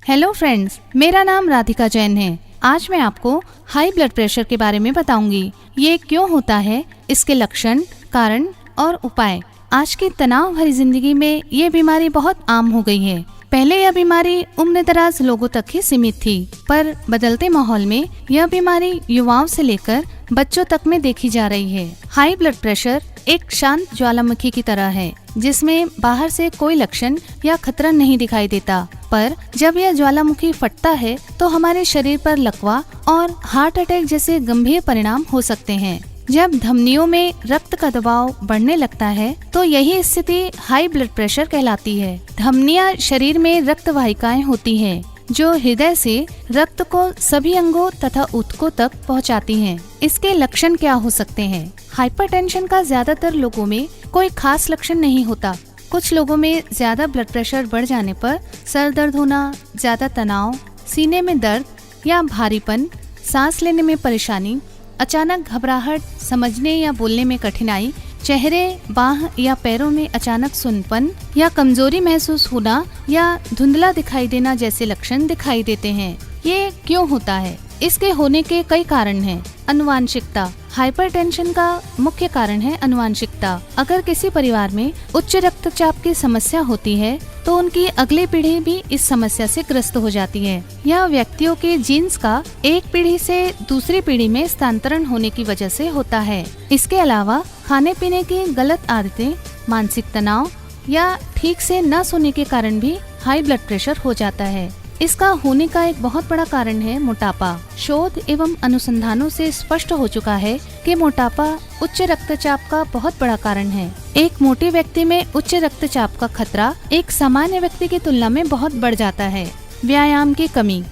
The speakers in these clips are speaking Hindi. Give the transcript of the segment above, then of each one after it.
हेलो फ्रेंड्स, मेरा नाम राधिका जैन है। आज मैं आपको हाई ब्लड प्रेशर के बारे में बताऊंगी। ये क्यों होता है, इसके लक्षण, कारण और उपाय। आज की तनाव भरी जिंदगी में ये बीमारी बहुत आम हो गई है। पहले यह बीमारी उम्रदराज लोगों तक ही सीमित थी, पर बदलते माहौल में यह बीमारी युवाओं से लेकर बच्चों तक में देखी जा रही है। हाई ब्लड प्रेशर एक शांत ज्वालामुखी की तरह है, जिसमें बाहर से कोई लक्षण या खतरा नहीं दिखाई देता, पर जब यह ज्वालामुखी फटता है तो हमारे शरीर पर लकवा और हार्ट अटैक जैसे गंभीर परिणाम हो सकते हैं। जब धमनियों में रक्त का दबाव बढ़ने लगता है तो यही स्थिति हाई ब्लड प्रेशर कहलाती है। धमनियां शरीर में रक्त वाहिकाएं होती हैं, जो हृदय से रक्त को सभी अंगों तथा ऊतकों तक पहुंचाती हैं। इसके लक्षण क्या हो सकते हैं? हाइपरटेंशन का ज्यादातर लोगों में कोई खास लक्षण नहीं होता। कुछ लोगों में ज्यादा ब्लड प्रेशर बढ़ जाने पर सर दर्द होना, ज्यादा तनाव, सीने में दर्द या भारीपन, सांस लेने में परेशानी, अचानक घबराहट, समझने या बोलने में कठिनाई, चेहरे, बाह या पैरों में अचानक सुन्नपन या कमजोरी महसूस होना या धुंधला दिखाई देना जैसे लक्षण दिखाई देते हैं। ये क्यों होता है? इसके होने के कई कारण हैं। आनुवांशिकता। हाइपरटेंशन का मुख्य कारण है आनुवांशिकता। अगर किसी परिवार में उच्च रक्तचाप की समस्या होती है तो उनकी अगली पीढ़ी भी इस समस्या से ग्रस्त हो जाती है। यह व्यक्तियों के जीन्स का एक पीढ़ी से दूसरी पीढ़ी में स्थानांतरण होने की वजह से होता है। इसके अलावा खाने पीने की गलत आदतें, मानसिक तनाव या ठीक से न सोने के कारण भी हाई ब्लड प्रेशर हो जाता है। इसका होने का एक बहुत बड़ा कारण है मोटापा। शोध एवं अनुसंधानों से स्पष्ट हो चुका है कि मोटापा उच्च रक्तचाप का बहुत बड़ा कारण है। एक मोटे व्यक्ति में उच्च रक्तचाप का खतरा एक सामान्य व्यक्ति की तुलना में बहुत बढ़ जाता है। व्यायाम की कमी।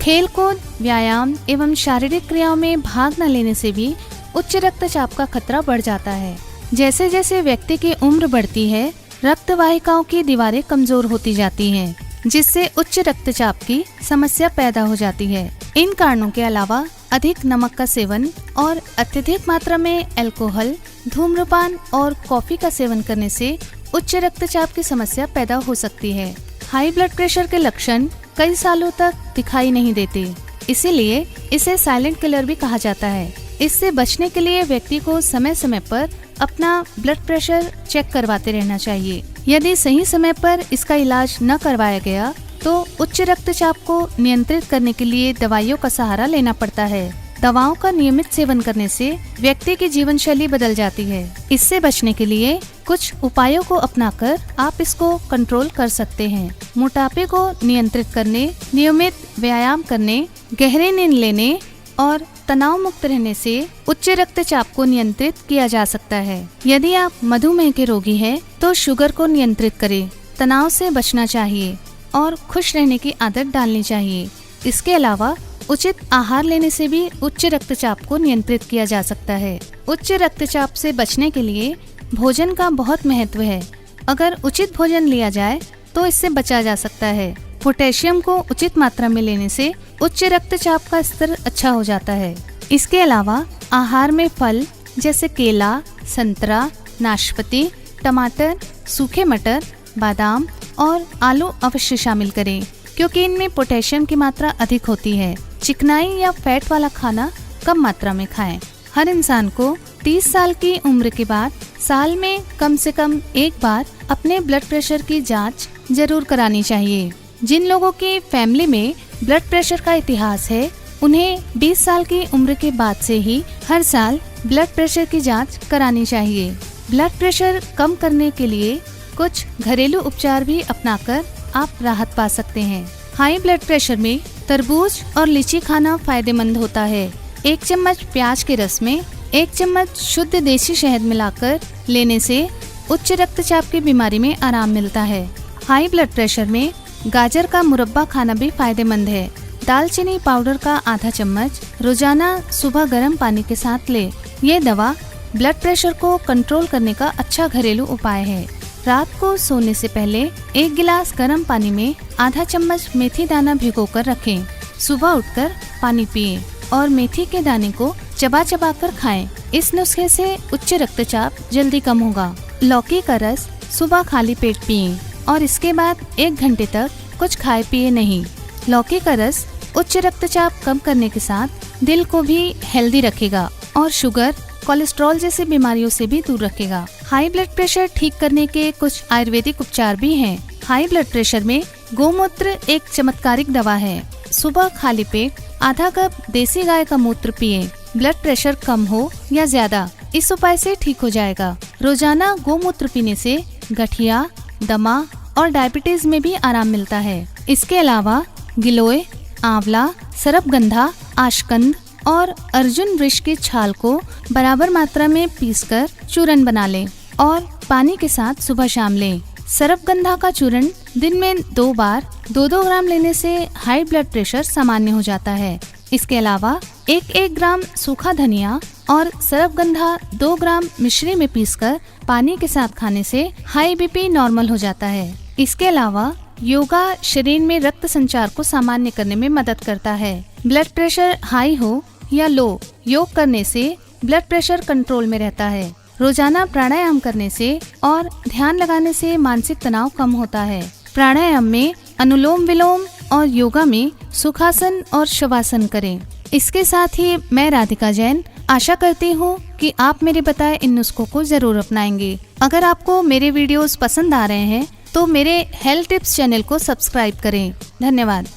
खेलकूद, व्यायाम एवं शारीरिक क्रियाओं में भाग न लेने से भी उच्च रक्तचाप का खतरा बढ़ जाता है। जैसे जैसे व्यक्ति की उम्र बढ़ती है, रक्त वाहिकाओं की दीवारें कमजोर होती जाती हैं, जिससे उच्च रक्तचाप की समस्या पैदा हो जाती है। इन कारणों के अलावा अधिक नमक का सेवन और अत्यधिक मात्रा में अल्कोहल, धूम्रपान और कॉफी का सेवन करने से उच्च रक्तचाप की समस्या पैदा हो सकती है। हाई ब्लड प्रेशर के लक्षण कई सालों तक दिखाई नहीं देते, इसीलिए इसे साइलेंट किलर भी कहा जाता है। इससे बचने के लिए व्यक्ति को समय समय पर अपना ब्लड प्रेशर चेक करवाते रहना चाहिए। यदि सही समय पर इसका इलाज न करवाया गया तो उच्च रक्तचाप को नियंत्रित करने के लिए दवाइयों का सहारा लेना पड़ता है। दवाओं का नियमित सेवन करने से व्यक्ति की जीवन शैली बदल जाती है। इससे बचने के लिए कुछ उपायों को अपनाकर आप इसको कंट्रोल कर सकते हैं। मोटापे को नियंत्रित करने, नियमित व्यायाम करने, गहरी नींद लेने और तनाव मुक्त रहने से उच्च रक्तचाप को नियंत्रित किया जा सकता है। यदि आप मधुमेह के रोगी हैं, तो शुगर को नियंत्रित करें। तनाव से बचना चाहिए और खुश रहने की आदत डालनी चाहिए। इसके अलावा उचित आहार लेने से भी उच्च रक्तचाप को नियंत्रित किया जा सकता है। उच्च रक्तचाप से बचने के लिए भोजन का बहुत महत्व है। अगर उचित भोजन लिया जाए तो इससे बचा जा सकता है। पोटेशियम को उचित मात्रा में लेने से उच्च रक्तचाप का स्तर अच्छा हो जाता है। इसके अलावा आहार में फल जैसे केला, संतरा, नाशपाती, टमाटर, सूखे मटर, बादाम और आलू अवश्य शामिल करें, क्योंकि इनमें पोटेशियम की मात्रा अधिक होती है। चिकनाई या फैट वाला खाना कम मात्रा में खाएं। हर इंसान को 30 साल की उम्र के बाद साल में कम से कम एक बार अपने ब्लड प्रेशर की जांच जरूर करानी चाहिए। जिन लोगों की फैमिली में ब्लड प्रेशर का इतिहास है, उन्हें 20 साल की उम्र के बाद से ही हर साल ब्लड प्रेशर की जांच करानी चाहिए। ब्लड प्रेशर कम करने के लिए कुछ घरेलू उपचार भी अपनाकर आप राहत पा सकते हैं। हाई ब्लड प्रेशर में तरबूज और लीची खाना फायदेमंद होता है। 1 चम्मच प्याज के रस में 1 चम्मच शुद्ध देसी शहद मिलाकर लेने से उच्च रक्तचाप की बीमारी में आराम मिलता है। हाई ब्लड प्रेशर में गाजर का मुरब्बा खाना भी फायदेमंद है। दालचीनी पाउडर का आधा चम्मच रोजाना सुबह गर्म पानी के साथ ले। ये दवा ब्लड प्रेशर को कंट्रोल करने का अच्छा घरेलू उपाय है। रात को सोने से पहले 1 गिलास गर्म पानी में आधा चम्मच मेथी दाना भिगोकर रखें। सुबह उठकर पानी पिएं और मेथी के दाने को चबा चबा कर खाएं। इस नुस्खे से उच्च रक्तचाप जल्दी कम होगा। लौकी का रस सुबह खाली पेट पिएं और इसके बाद 1 घंटे तक कुछ खाए पिए नहीं। लौकी का रस उच्च रक्तचाप कम करने के साथ दिल को भी हेल्दी रखेगा और शुगर, कोलेस्ट्रॉल जैसी बीमारियों से भी दूर रखेगा। हाई ब्लड प्रेशर ठीक करने के कुछ आयुर्वेदिक उपचार भी हैं। हाई ब्लड प्रेशर में गोमूत्र एक चमत्कारिक दवा है। सुबह खाली पेट आधा कप देसी गाय का मूत्र पिए। ब्लड प्रेशर कम हो या ज्यादा, इस उपाय से ठीक हो जाएगा। रोजाना गोमूत्र पीने से गठिया, दमा और डायबिटीज में भी आराम मिलता है। इसके अलावा गिलोय, आंवला, सरपगंधा, आशकंद और अर्जुन वृक्ष की छाल को बराबर मात्रा में पीसकर चूर्ण बना लें और पानी के साथ सुबह शाम लें। सरपगंधा का चूर्ण दिन में 2 बार 2-2 ग्राम लेने से हाई ब्लड प्रेशर सामान्य हो जाता है। इसके अलावा 1-1 ग्राम सूखा धनिया और सरपगंधा 2 ग्राम मिश्री में पीसकर पानी के साथ खाने से हाई बीपी नॉर्मल हो जाता है। इसके अलावा योगा शरीर में रक्त संचार को सामान्य करने में मदद करता है। ब्लड प्रेशर हाई हो या लो, योग करने से ब्लड प्रेशर कंट्रोल में रहता है। रोजाना प्राणायाम करने से और ध्यान लगाने से मानसिक तनाव कम होता है। प्राणायाम में अनुलोम विलोम और योगा में सुखासन और शवासन करें। इसके साथ ही मैं राधिका जैन आशा करती हूँ कि आप मेरे बताए इन नुस्खों को जरूर अपनाएंगे। अगर आपको मेरे वीडियोस पसंद आ रहे हैं तो मेरे हेल्थ टिप्स चैनल को सब्सक्राइब करें। धन्यवाद।